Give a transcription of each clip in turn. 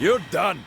You're done.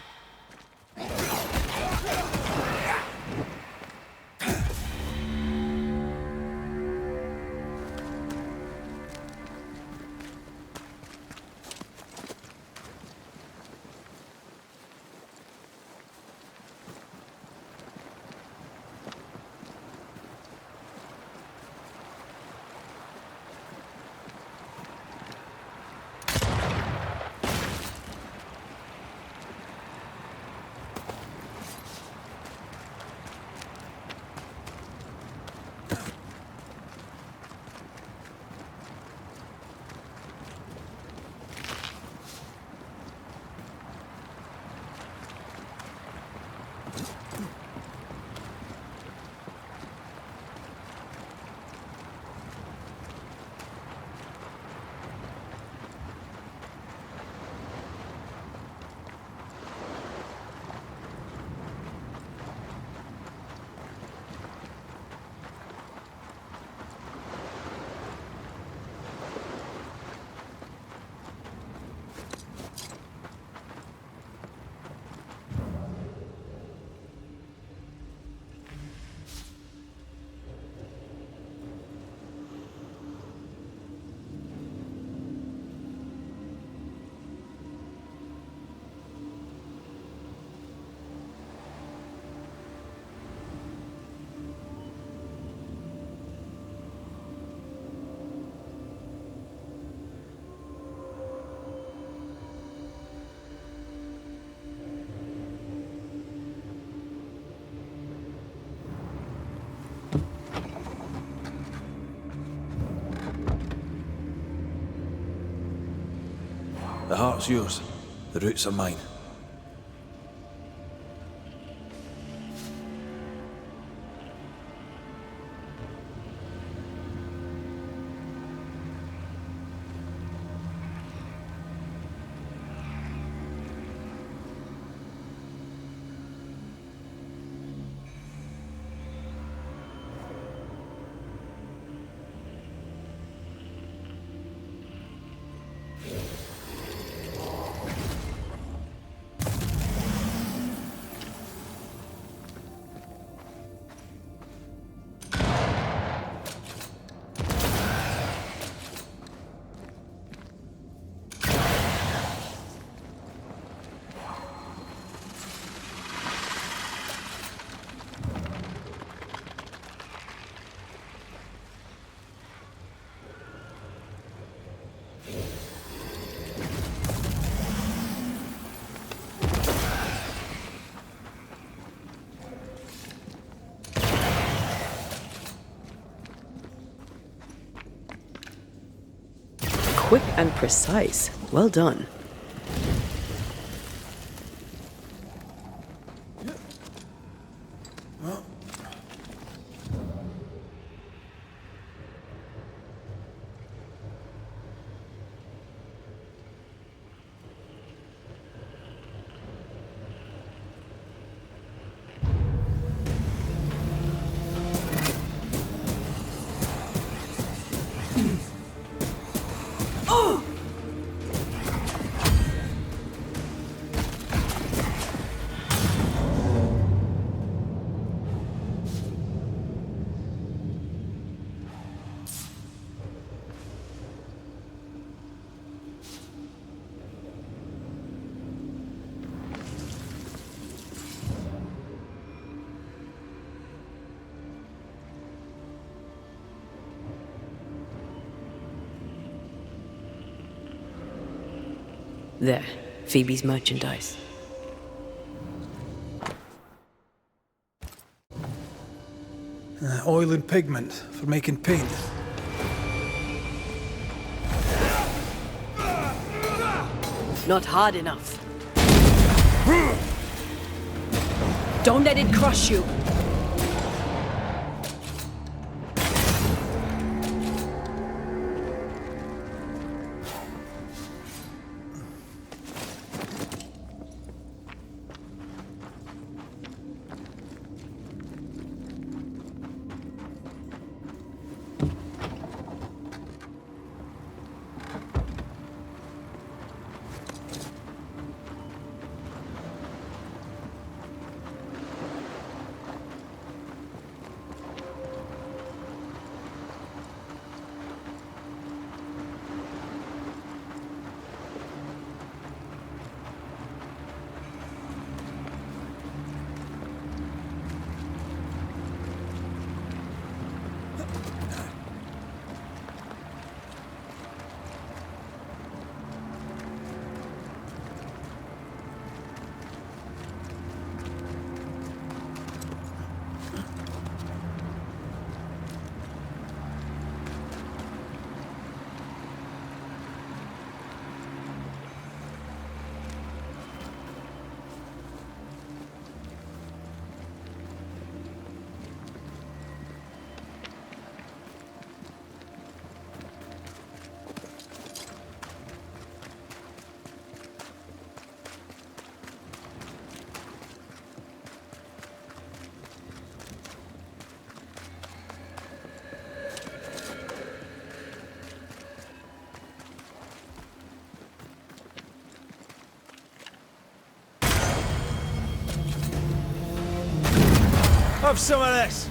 The heart's yours. The roots are mine. Quick and precise. Well done. There, Phoebe's merchandise. Oil and pigment for making paint. Not hard enough. Don't let it crush you. Have some of this.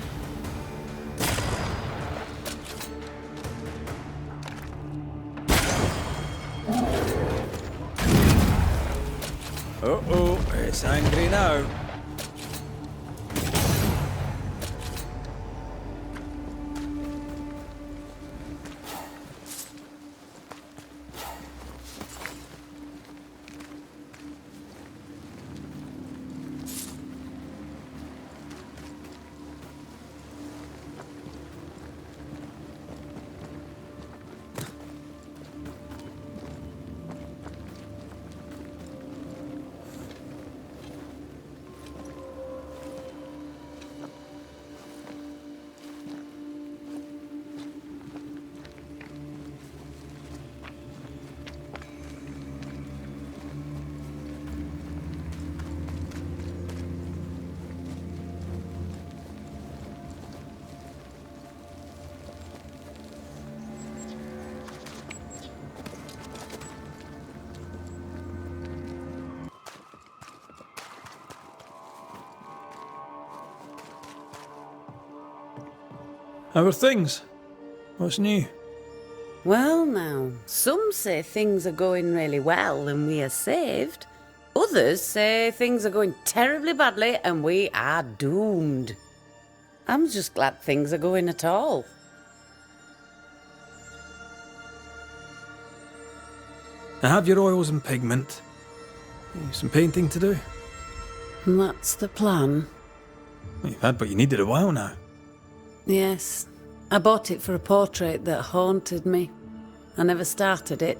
Uh-oh, it's angry now. How are things? What's new? Well now, some say things are going really well and we are saved. Others say things are going terribly badly and we are doomed. I'm just glad things are going at all. I have your oils and pigment. Some painting to do. And that's the plan. Well, you've had what you needed a while now. Yes, I bought it for a portrait that haunted me. I never started it.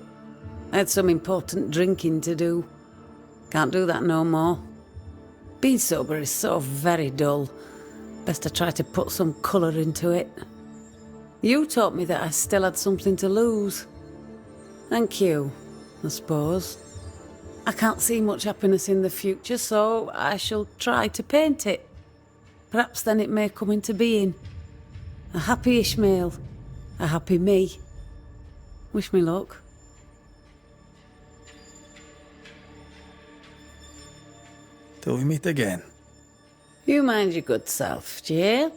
I had some important drinking to do. Can't do that no more. Being sober is so very dull. Best I try to put some colour into it. You taught me that I still had something to lose. Thank you, I suppose. I can't see much happiness in the future, so I shall try to paint it. Perhaps then it may come into being. A happy Ishmael, a happy me. Wish me luck. Till we meet again. You mind your good self, Jill.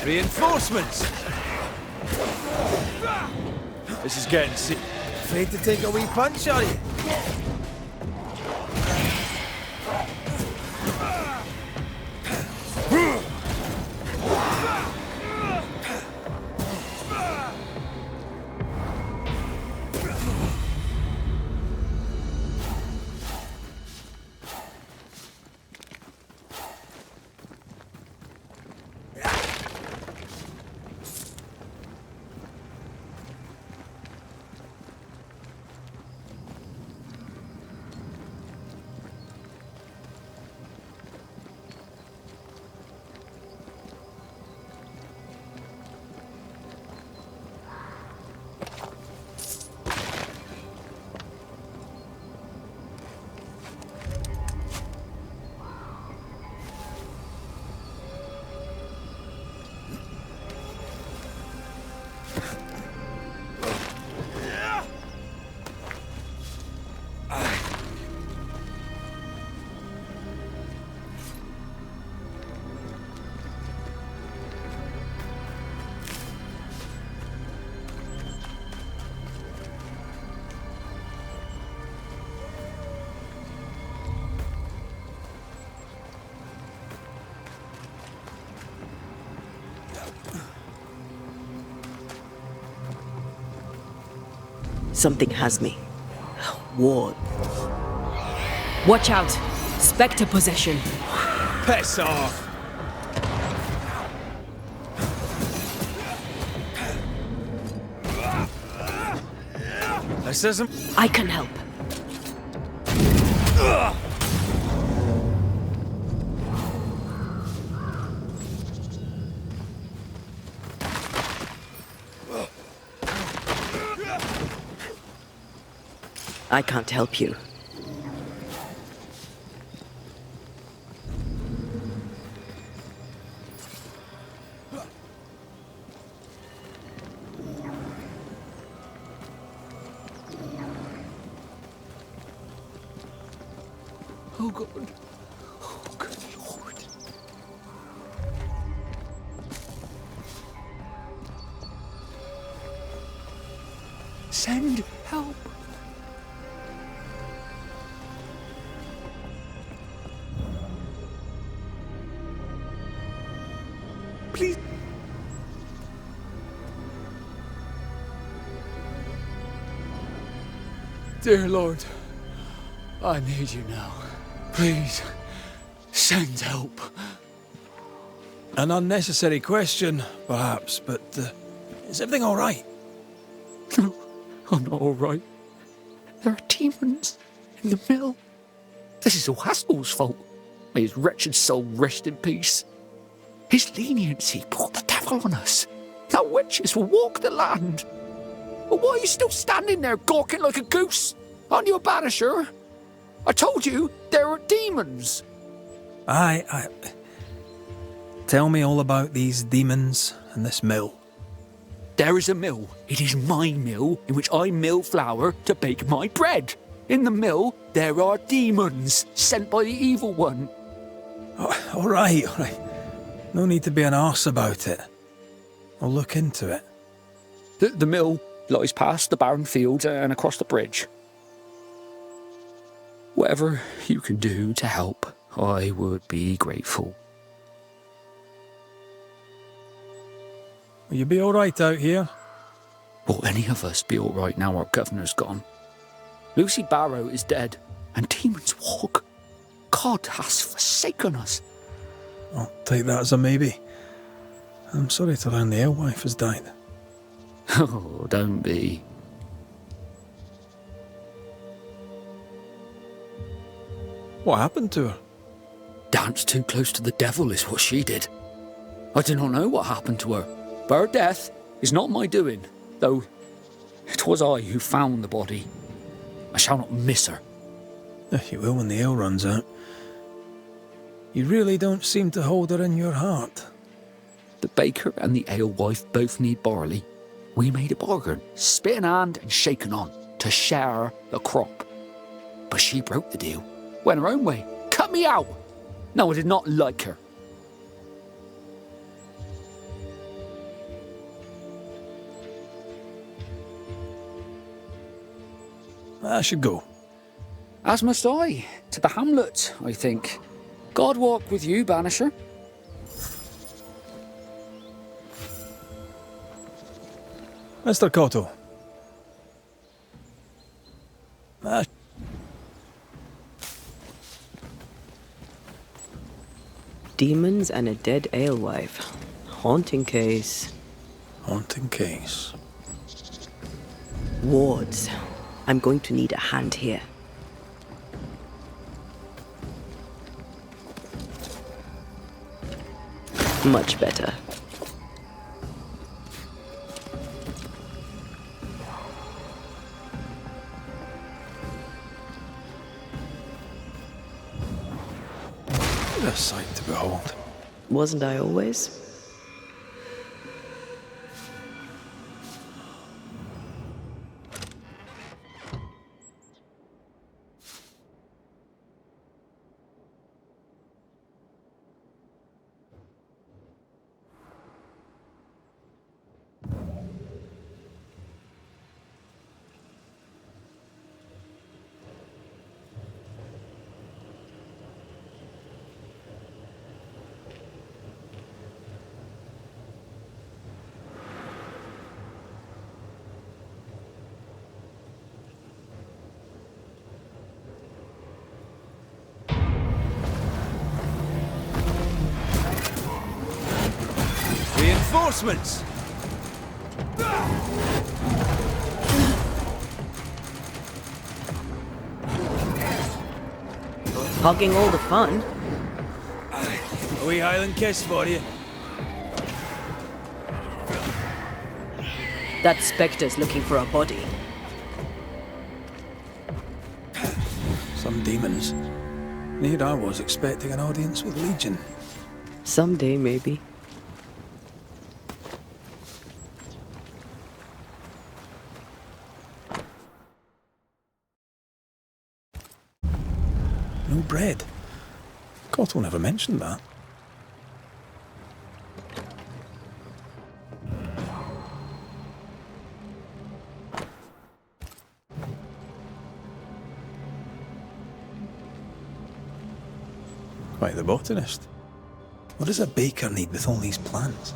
Reinforcements! This is getting sick. Afraid to take a wee punch, are you? Something has me. Ward. Watch out! Spectre possession. Piss off! This isn't... I can help. I can't help you. Oh God. Oh good Lord. Send help. Please. Dear Lord, I need you now. Please, send help. An unnecessary question, perhaps, but is everything all right? No, I'm not all right. There are demons in the mill. This is all Haskell's fault. May his wretched soul rest in peace. His leniency brought the devil on us. Now witches will walk the land. But why are you still standing there gawking like a goose? Aren't you a banisher? I told you there are demons. Aye. Tell me all about these demons and this mill. There is a mill. It is my mill in which I mill flour to bake my bread. In the mill, there are demons sent by the evil one. Oh, all right. No need to be an arse about it. I'll look into it. The mill lies past the barren fields and across the bridge. Whatever you can do to help, I would be grateful. Will you be all right out here? Will any of us be all right now our governor's gone? Lucy Barrow is dead, and demons walk. God has forsaken us. I'll take that as a maybe. I'm sorry to learn the alewife has died. Oh, don't be. What happened to her? Danced too close to the devil is what she did. I do not know what happened to her, but her death is not my doing, though it was I who found the body. I shall not miss her. You will when the ale runs out. You really don't seem to hold her in your heart. The baker and the alewife both need barley. We made a bargain, spit in hand and shaken on, to share the crop. But she broke the deal, went her own way, cut me out. No, I did not like her. I should go. As must I, to the hamlet, I think. God walk with you, Banisher. Mr. Cotto. Demons and a dead alewife. Haunting case. Haunting case. Wards. I'm going to need a hand here. Much better. A sight to behold. Wasn't I always? Reinforcements! Hogging all the fun. A wee Highland kiss for you. That Spectre's looking for a body. Some demons. Here I was expecting an audience with Legion. Someday, maybe. No bread. Cottell never mentioned that. Quite the botanist. What does a baker need with all these plants?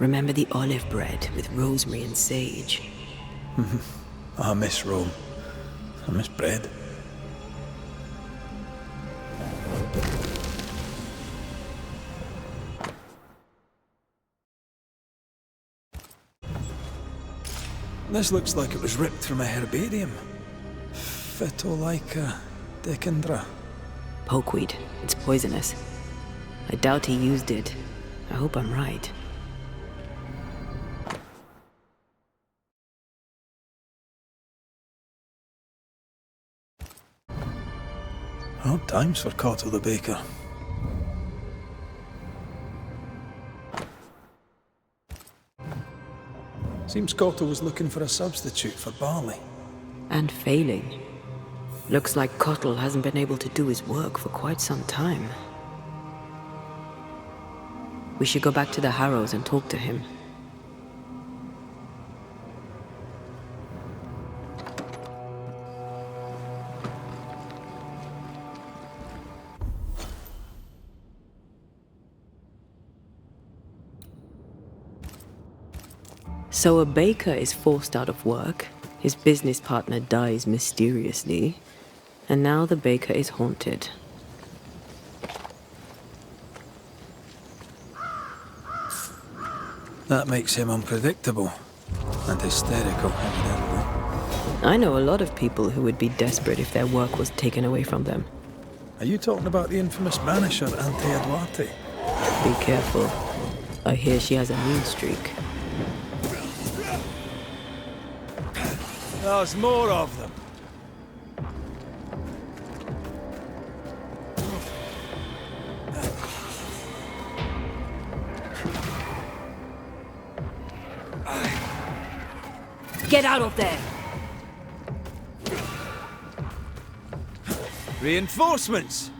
Remember the olive bread with rosemary and sage? I miss Rome. I miss bread. This looks like it was ripped from a herbarium. Phytolaica decandra. Pokeweed. It's poisonous. I doubt he used it. I hope I'm right. Hard times for Cottell the baker. Seems Cottell was looking for a substitute for barley. And failing. Looks like Cottell hasn't been able to do his work for quite some time. We should go back to the Harrows and talk to him. So a baker is forced out of work, his business partner dies mysteriously, and now the baker is haunted. That makes him unpredictable and hysterical, evidently. I know a lot of people who would be desperate if their work was taken away from them. Are you talking about the infamous Banisher, Ante-Eduarte? Be careful. I hear she has a mean streak. There's more of them. Get out of there! Reinforcements!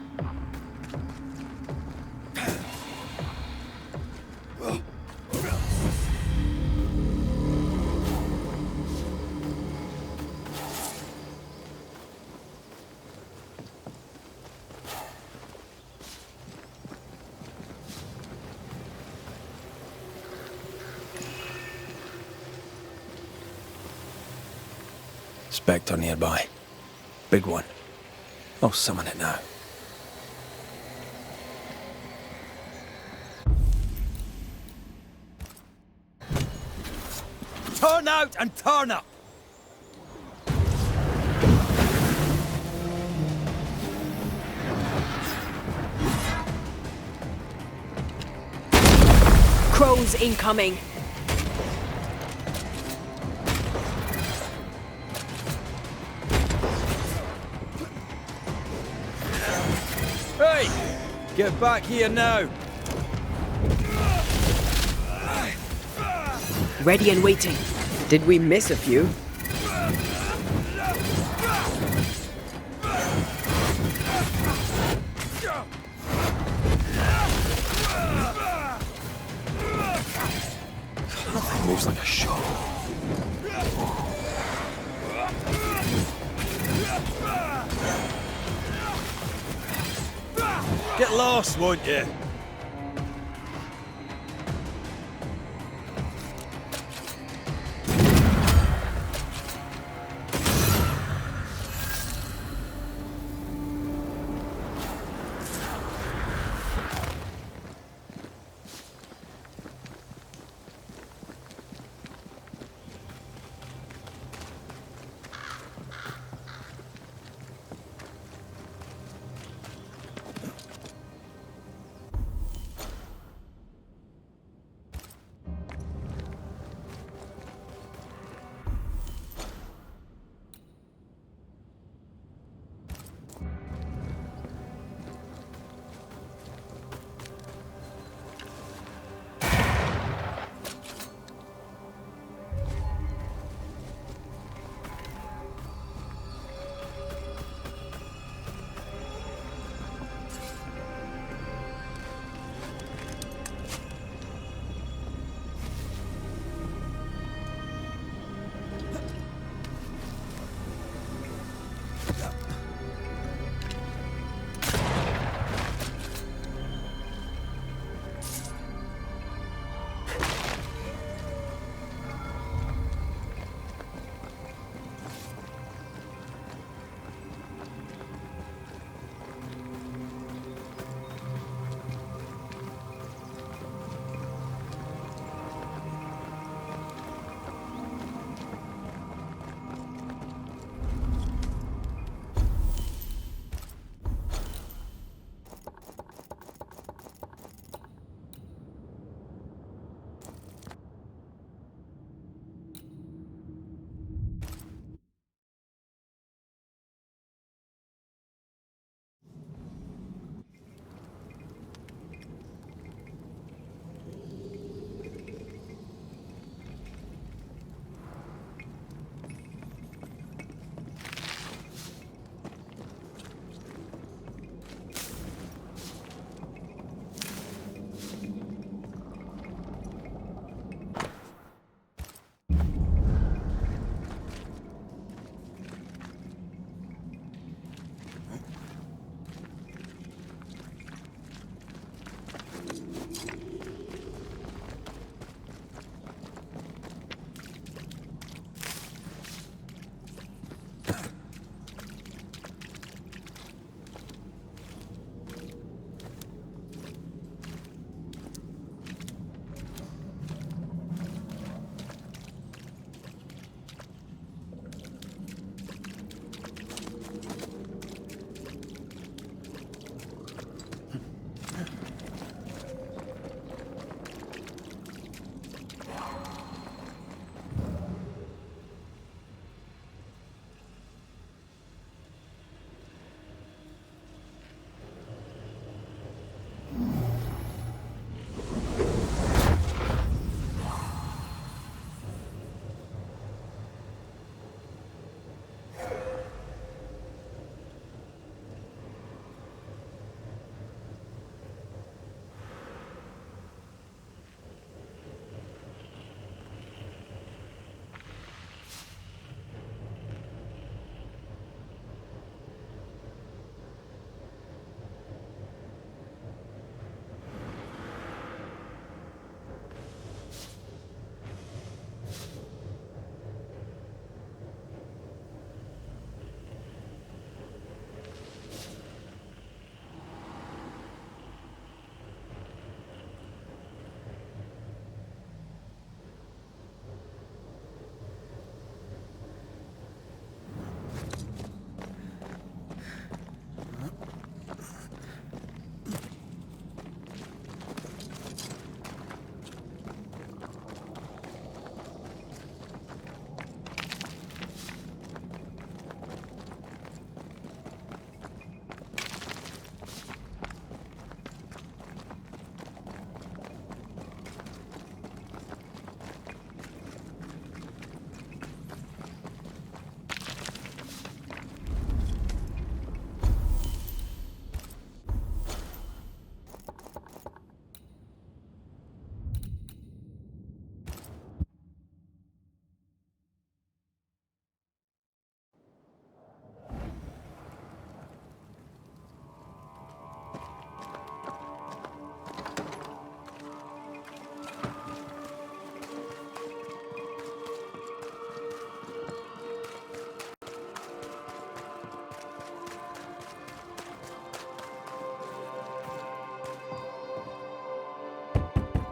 Spectre nearby. Big one. I'll summon it now. Turn out and turn up! Crows incoming! Hey! Get back here now! Ready and waiting. Did we miss a few? Nothing moves like a shot. Get lost, won't you?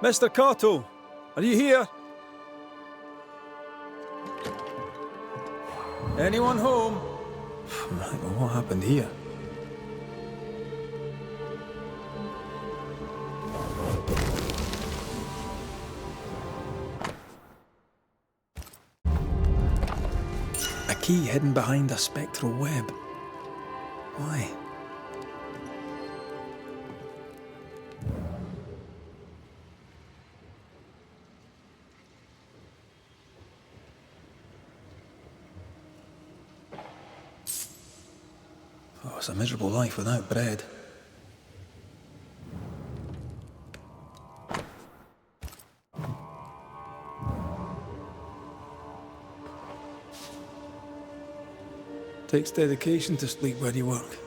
Mr. Cotto, are you here? Anyone home? Right, well, what happened here? A key hidden behind a spectral web. Why? Oh, it's a miserable life without bread. Takes dedication to sleep where you work.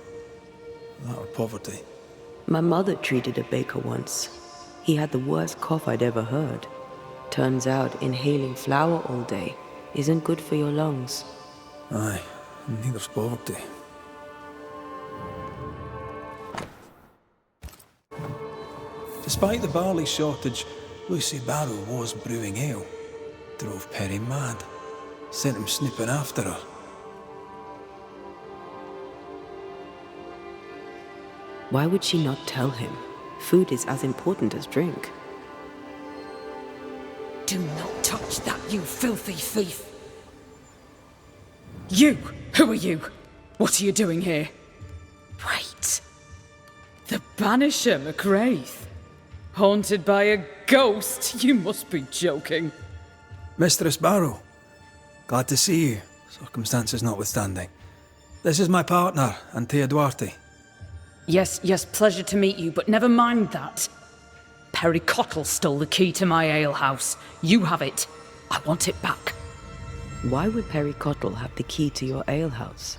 That or poverty. My mother treated a baker once. He had the worst cough I'd ever heard. Turns out inhaling flour all day isn't good for your lungs. Aye, neither's poverty. Despite the barley shortage, Lucy Barrow was brewing ale. Drove Perry mad. Sent him snooping after her. Why would she not tell him? Food is as important as drink. Do not touch that, you filthy thief! You! Who are you? What are you doing here? Wait. The Banisher McGrath? Haunted by a ghost? You must be joking. Mistress Barrow, glad to see you, circumstances notwithstanding. This is my partner, Antea Duarte. Yes, pleasure to meet you, but never mind that. Perry Cottell stole the key to my alehouse. You have it. I want it back. Why would Perry Cottell have the key to your alehouse?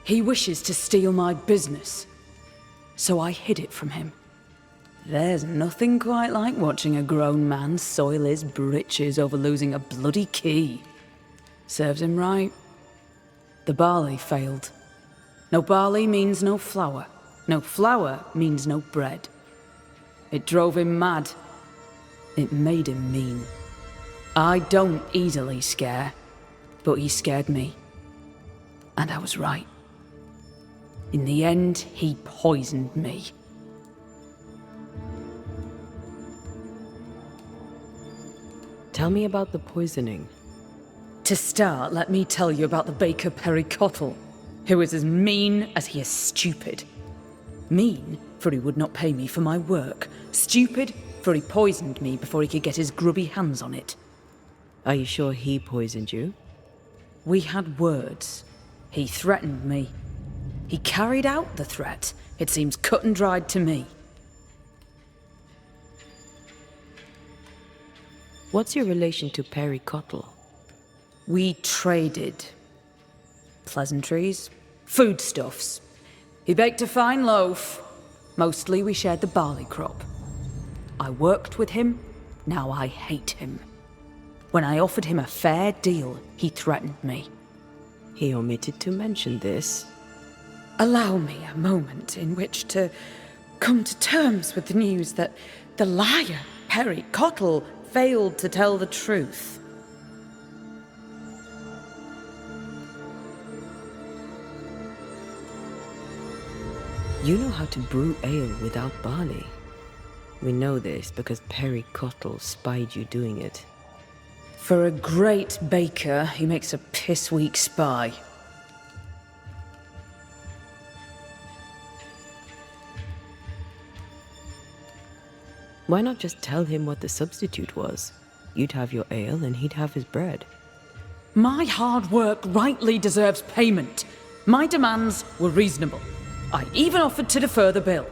He wishes to steal my business, so I hid it from him. There's nothing quite like watching a grown man soil his britches over losing a bloody key. Serves him right. The barley failed. No barley means no flour. No flour means no bread. It drove him mad. It made him mean. I don't easily scare, but he scared me. And I was right. In the end, he poisoned me. Tell me about the poisoning. To start, let me tell you about the baker Perry Cottell, who is as mean as he is stupid. Mean, for he would not pay me for my work. Stupid, for he poisoned me before he could get his grubby hands on it. Are you sure he poisoned you? We had words. He threatened me. He carried out the threat. It seems cut and dried to me. What's your relation to Perry Cottell? We traded. Pleasantries, foodstuffs. He baked a fine loaf. Mostly we shared the barley crop. I worked with him, now I hate him. When I offered him a fair deal, he threatened me. He omitted to mention this. Allow me a moment in which to come to terms with the news that the liar, Perry Cottell, failed to tell the truth. You know how to brew ale without barley. We know this because Perry Cottell spied you doing it. For a great baker, he makes a piss-weak spy. Why not just tell him what the substitute was? You'd have your ale and he'd have his bread. My hard work rightly deserves payment. My demands were reasonable. I even offered to defer the bill.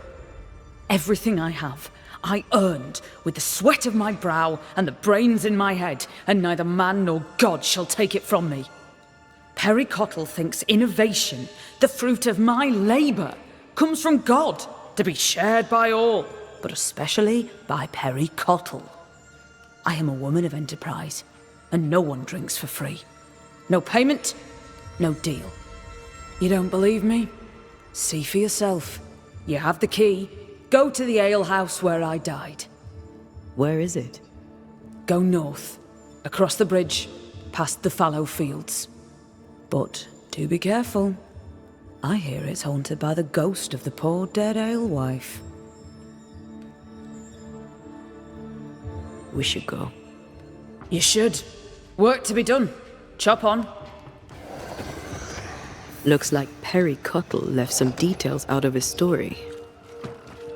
Everything I have, I earned with the sweat of my brow and the brains in my head, and neither man nor God shall take it from me. Perry Cottell thinks innovation, the fruit of my labour, comes from God, to be shared by all, but especially by Perry Cottell. I am a woman of enterprise, and no one drinks for free. No payment, no deal. You don't believe me? See for yourself. You have the key. Go to the alehouse where I died. Where is it? Go north, across the bridge, past the fallow fields. But do be careful. I hear it's haunted by the ghost of the poor dead alewife. We should go. You should. Work to be done. Chop on. Looks like Parry Cottell left some details out of his story.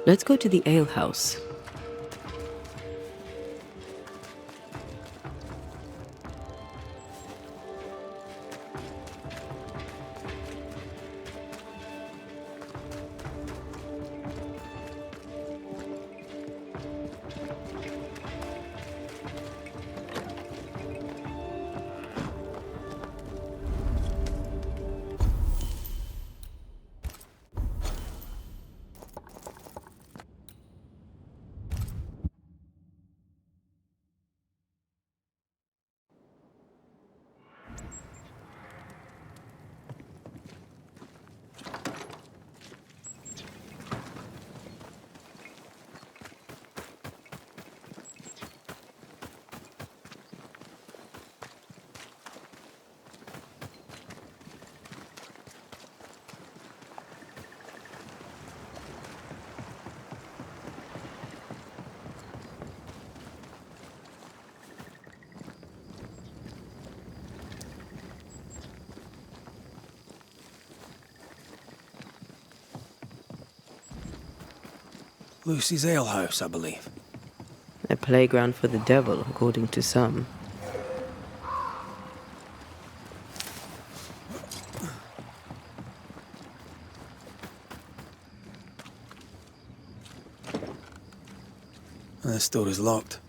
Let's go to the alehouse. Lucy's alehouse, I believe. A playground for the devil, according to some. And this door is locked.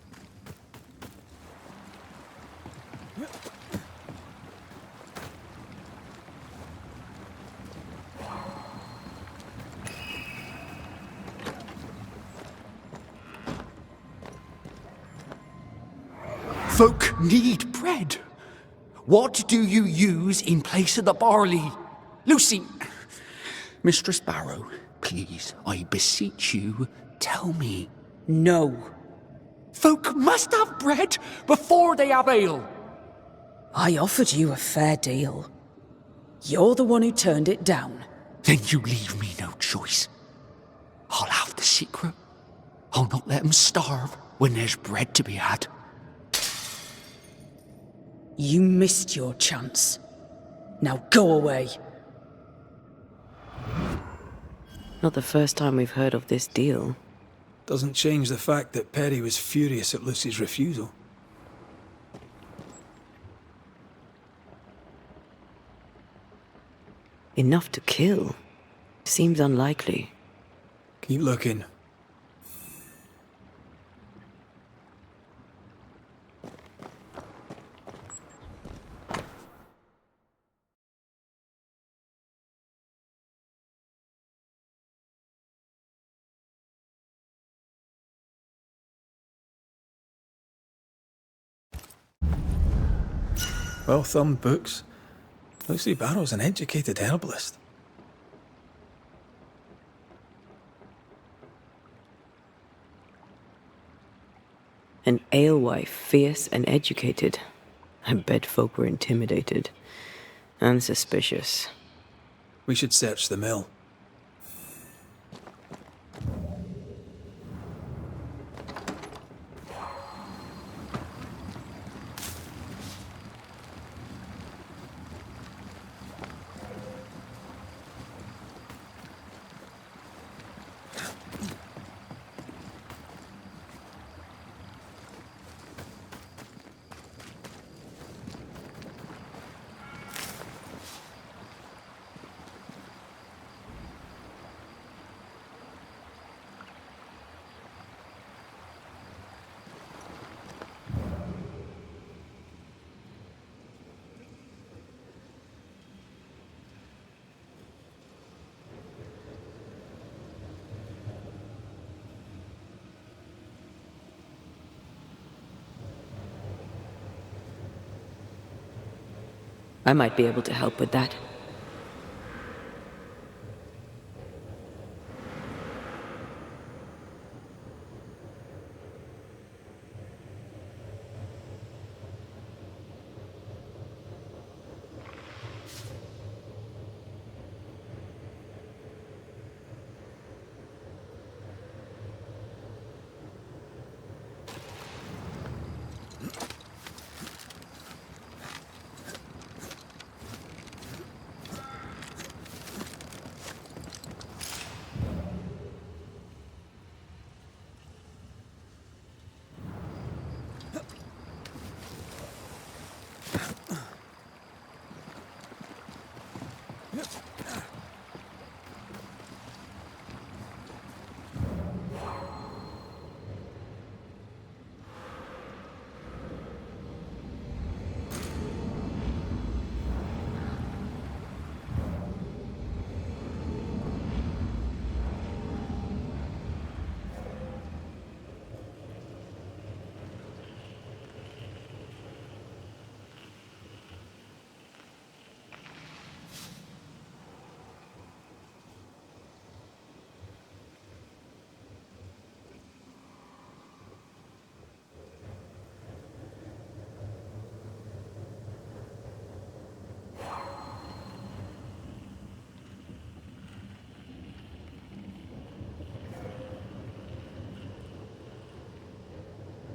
Folk need bread. What do you use in place of the barley? Lucy, Mistress Barrow, please, I beseech you, tell me. No. Folk must have bread before they have ale. I offered you a fair deal. You're the one who turned it down. Then you leave me no choice. I'll have the secret. I'll not let them starve when there's bread to be had. You missed your chance. Now go away. Not the first time we've heard of this deal. Doesn't change the fact that Parry was furious at Lucy's refusal. Enough to kill? Seems unlikely. Keep looking. Well-thumbed books. Lucy Barrow's an educated herbalist. An alewife, fierce and educated. I bet folk were intimidated. And suspicious. We should search the mill. I might be able to help with that.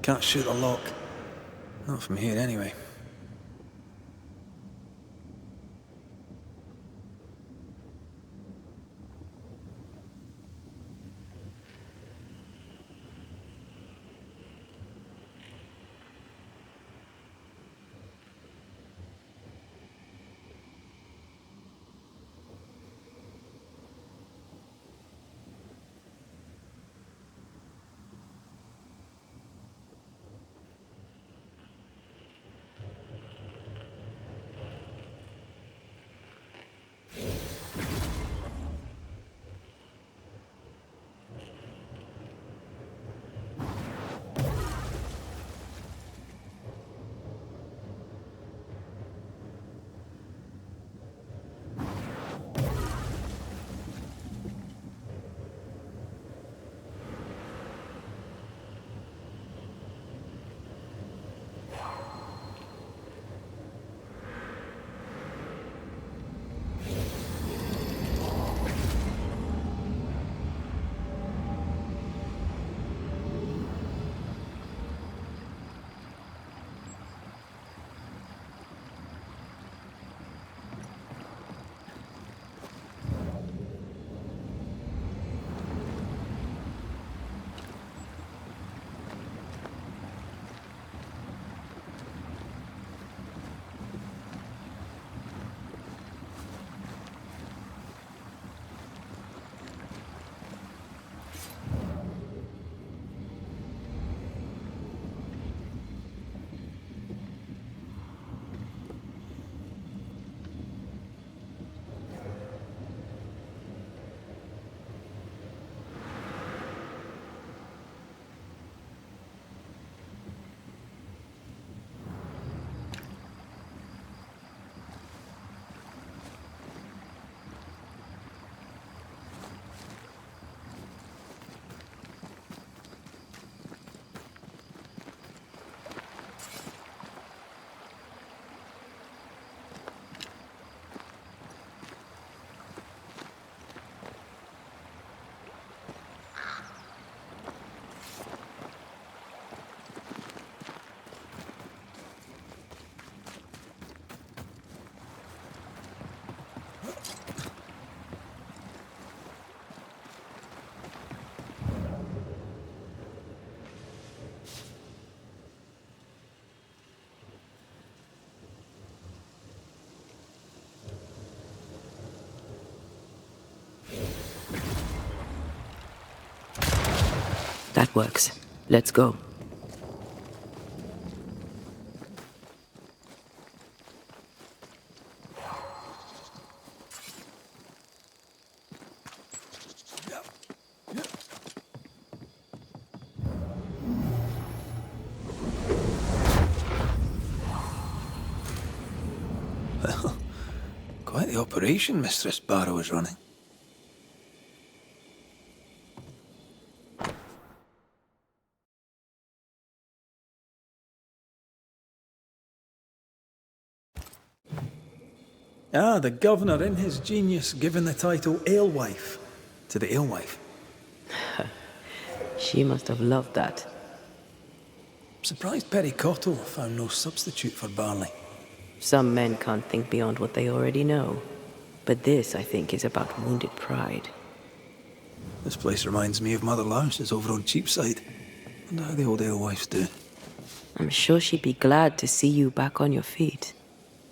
Can't shoot the lock. Not from here, anyway. That works. Let's go. Well, quite the operation Mistress Barrow is running. Ah, the governor in his genius given the title alewife to the alewife. She must have loved that. Surprised Perry Cottell found no substitute for barley. Some men can't think beyond what they already know. But this, I think, is about wounded pride. This place reminds me of Mother Louse's over on Cheapside. Wonder how the old alewifes do. I'm sure she'd be glad to see you back on your feet.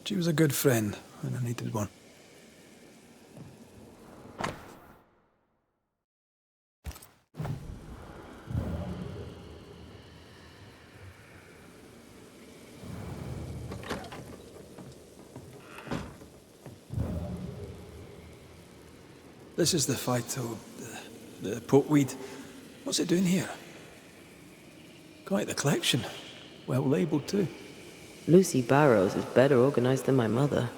She was a good friend when I needed one. This is the phyto... the pokeweed. What's it doing here? Quite the collection. Well labelled too. Lucy Barrows is better organized than my mother.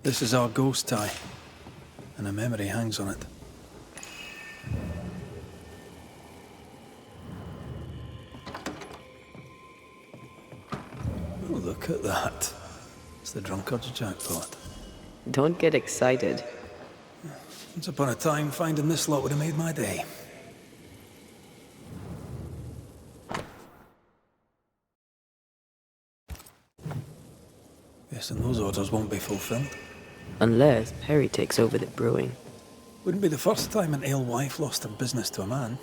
This is our ghost tie, and a memory hangs on it. Oh, look at that. It's the drunkard's jackpot. Don't get excited. Once upon a time, finding this lot would have made my day. Guessing those orders won't be fulfilled. Unless Parry takes over the brewing. Wouldn't be the first time an alewife lost her business to a man.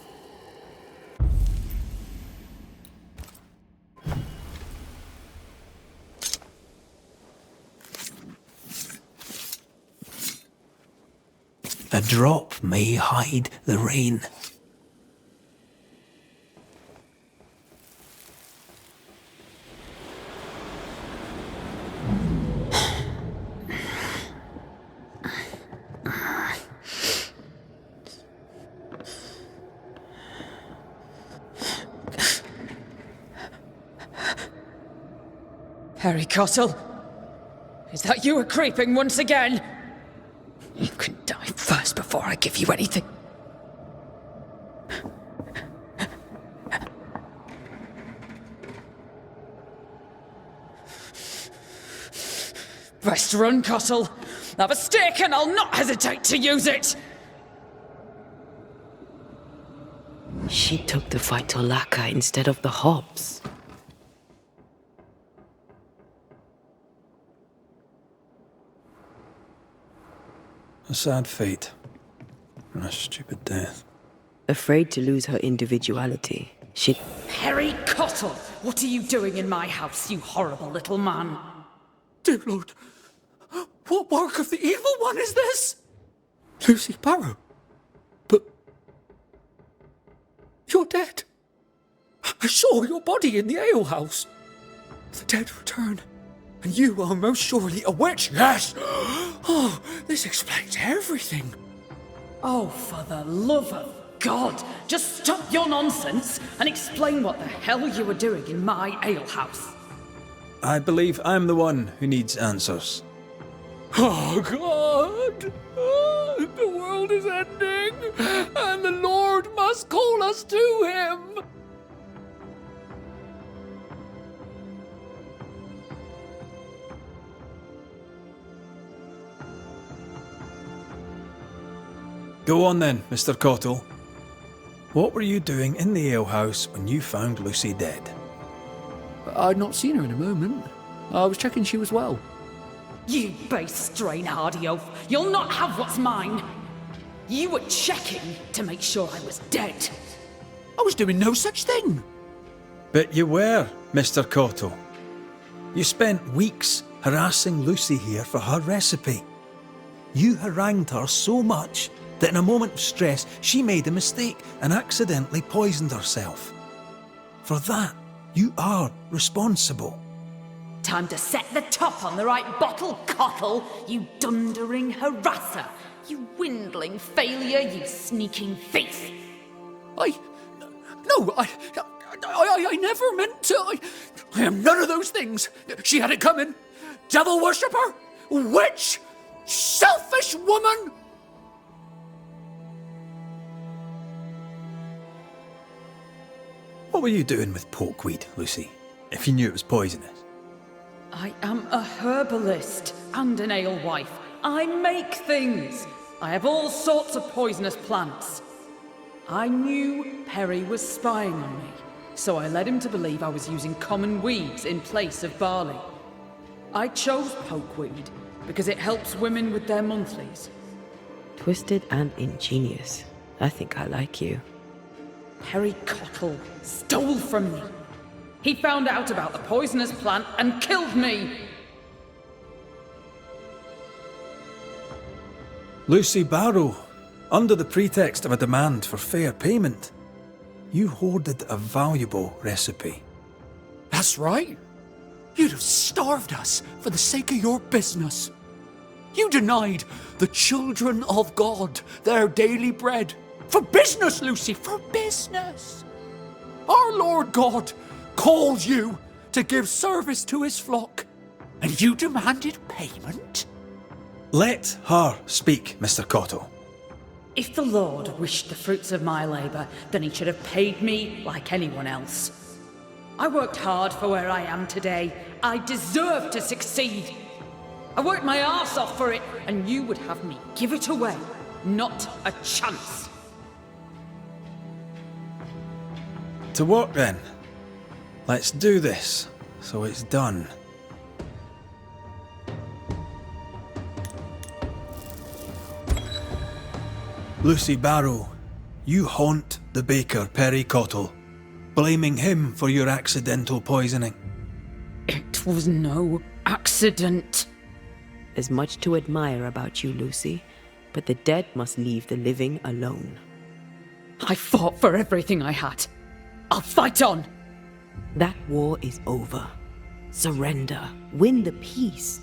A drop may hide the rain. Harry Cottle? Is that you creeping once again? You can die first before I give you anything. Best run, Cottle. Have a stick and I'll not hesitate to use it. She took the Phytolacca instead of the hops. A sad fate. And a stupid death. Afraid to lose her individuality, she... Harry Cottle, what are you doing in my house, you horrible little man? Dear Lord, what work of the evil one is this? Lucy Barrow? But... you're dead. I saw your body in the alehouse. The dead return. And you are most surely a witch, yes! Oh, this explains everything. Oh, for the love of God, just stop your nonsense and explain what the hell you were doing in my alehouse. I believe I'm the one who needs answers. Oh, God! The world is ending, and the Lord must call us to him! Go on then, Mr. Cottell. What were you doing in the alehouse when you found Lucy dead? I'd not seen her in a moment. I was checking she was well. You base strain-hardy oaf, you'll not have what's mine. You were checking to make sure I was dead. I was doing no such thing. But you were, Mr. Cottell. You spent weeks harassing Lucy here for her recipe. You harangued her so much that in a moment of stress, she made a mistake and accidentally poisoned herself. For that, you are responsible. Time to set the top on the right bottle, Cockle, you dundering harasser, you dwindling failure, you sneaking thief. I never meant to. I am none of those things. She had it coming. Devil worshipper, witch, selfish woman. What were you doing with pokeweed, Lucy, if you knew it was poisonous? I am a herbalist and an alewife. I make things. I have all sorts of poisonous plants. I knew Parry was spying on me, so I led him to believe I was using common weeds in place of barley. I chose pokeweed because it helps women with their monthlies. Twisted and ingenious. I think I like you. Harry Cottle stole from me. He found out about the poisonous plant and killed me. Lucy Barrow, under the pretext of a demand for fair payment. you hoarded a valuable recipe. That's right. You'd have starved us for the sake of your business. You denied the children of God their daily bread. For business, Lucy, for business. Our Lord God called you to give service to his flock, and you demanded payment? Let her speak, Mr. Cottle. If the Lord wished the fruits of my labour, then he should have paid me like anyone else. I worked hard for where I am today. I deserve to succeed. I worked my arse off for it, and you would have me give it away. Not a chance. To work then. Let's do this, so it's done. Lucy Barrow, you haunt the baker Parry Cottle, blaming him for your accidental poisoning. It was no accident. There's much to admire about you, Lucy, but the dead must leave the living alone. I fought for everything I had. I'll fight on. That war is over. Surrender. Win the peace.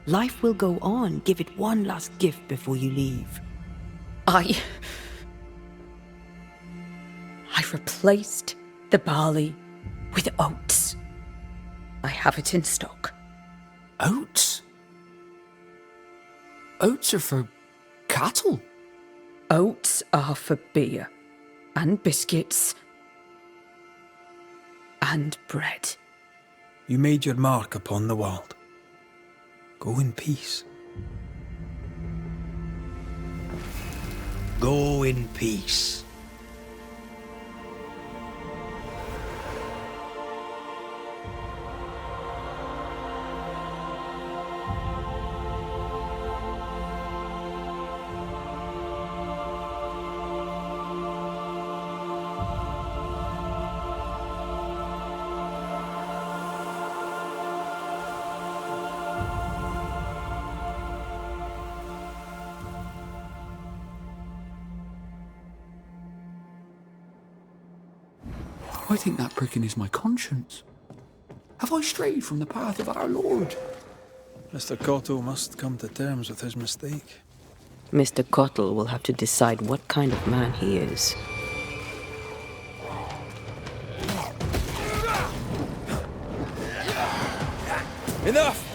Life will go on. Give it one last gift before you leave. I replaced the barley with oats. I have it in stock. Oats? Oats are for cattle. Oats are for beer and biscuits and bread. You made your mark upon the world. Go in peace. Go in peace. I think that pricking is my conscience. Have I strayed from the path of our Lord? Mr. Cottle must come to terms with his mistake. Mr. Cottell will have to decide what kind of man he is. Enough!